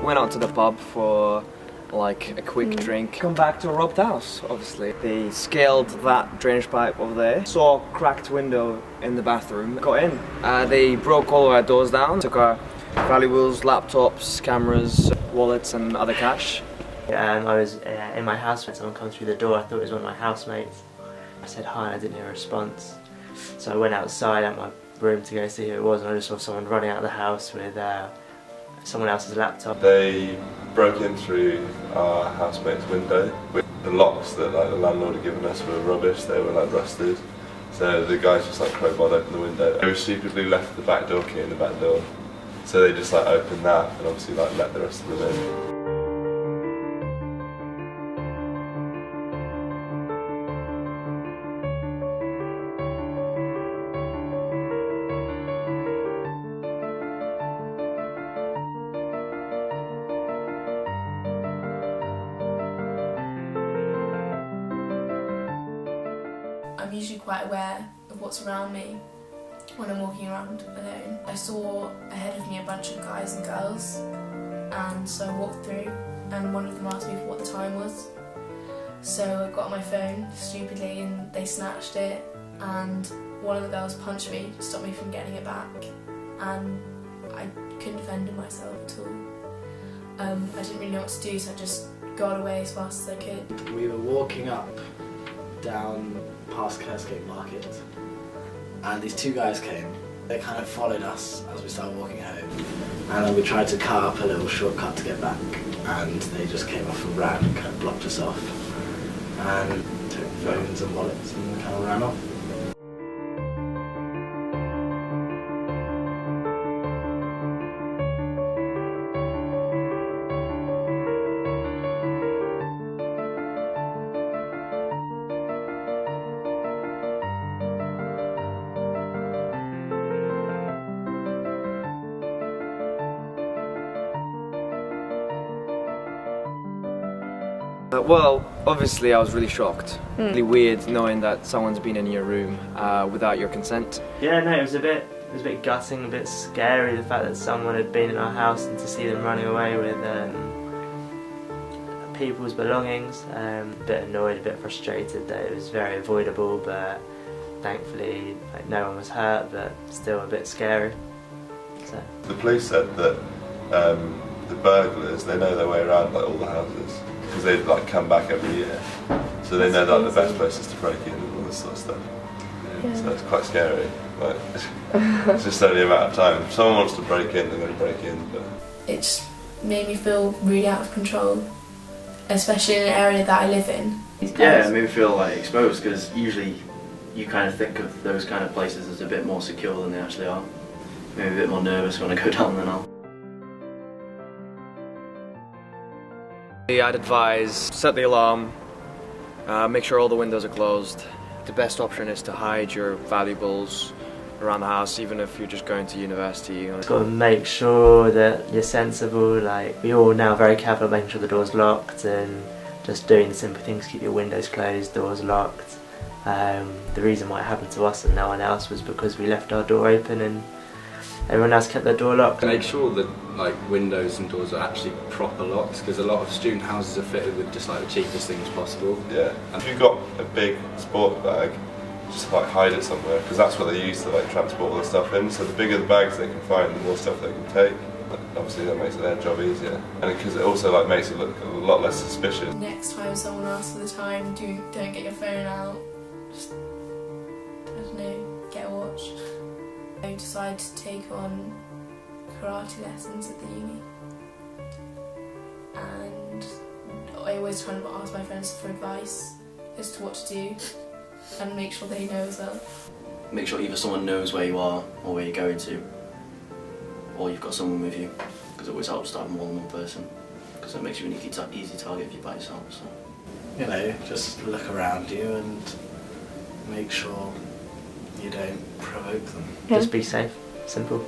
Went out to the pub for like a quick drink. Come back to a robbed house, obviously. They scaled that drainage pipe over there. Saw a cracked window in the bathroom. Got in. They broke all of our doors down. Took our valuables, laptops, cameras, wallets and other cash. I was in my house when someone came through the door. I thought it was one of my housemates. I said hi and I didn't hear a response. So I went outside at my room to go see who it was, and I just saw someone running out of the house with someone else's laptop. They broke in through our housemate's window. The locks that the landlord had given us were rubbish, they were rusted. So the guys just crowbarred open the window. They stupidly left the back door key in the back door. So they just opened that and obviously let the rest of them in. I'm usually quite aware of what's around me when I'm walking around alone. I saw ahead of me a bunch of guys and girls, and so I walked through and one of them asked me what the time was. So I got on my phone stupidly and they snatched it, and one of the girls punched me to stop me from getting it back, and I couldn't defend myself at all. I didn't really know what to do, so I just got away as fast as I could. We were walking up down past Kersgate Market and these two guys came. They kind of followed us as we started walking home, and then we tried to cut up a little shortcut to get back, and they just came off and ran and kind of blocked us off and took phones and wallets and kind of ran off. Well, obviously I was really shocked. Really weird knowing that someone's been in your room without your consent. Yeah, no, it was a bit gutting, a bit scary, the fact that someone had been in our house and to see them running away with people's belongings. A bit annoyed, a bit frustrated that it was very avoidable, but thankfully no one was hurt, but still a bit scary. So. The police said that the burglars, they know their way around all the houses, because they come back every year, so they know the best places to break in and all this sort of stuff. Yeah. So it's quite scary. It's just only a matter of time. If someone wants to break in, they're going to break in. But it just made me feel really out of control, especially in an area that I live in. Yeah, it made me feel exposed, because usually you kind of think of those kind of places as a bit more secure than they actually are. Maybe a bit more nervous when I go down than I'll. I'd advise set the alarm, make sure all the windows are closed. The best option is to hide your valuables around the house, even if you're just going to university. You've got to make sure that you're sensible. We're all now very careful making sure the door's locked and just doing the simple things, keep your windows closed, doors locked. The reason why it happened to us and no one else was because we left our door open and everyone else kept their door locked. Make sure that windows and doors are actually proper locks, because a lot of student houses are fitted with just the cheapest things possible. Yeah, and if you've got a big sport bag, just hide it somewhere, because that's what they use to transport all the stuff in. So the bigger the bags they can find, the more stuff they can take. Obviously that makes their job easier, and because it also makes it look a lot less suspicious. Next time someone asks for the time, don't get your phone out. Just, I don't know, get a watch. I decided to take on karate lessons at the uni, and I always try to ask my friends for advice as to what to do and make sure they know as well. Make sure either someone knows where you are or where you're going to, or you've got someone with you, because it always helps to have more than one person, because it makes you an easy target if you're by yourself. So. You know, just look around you and make sure you don't provoke them. Just be safe, simple.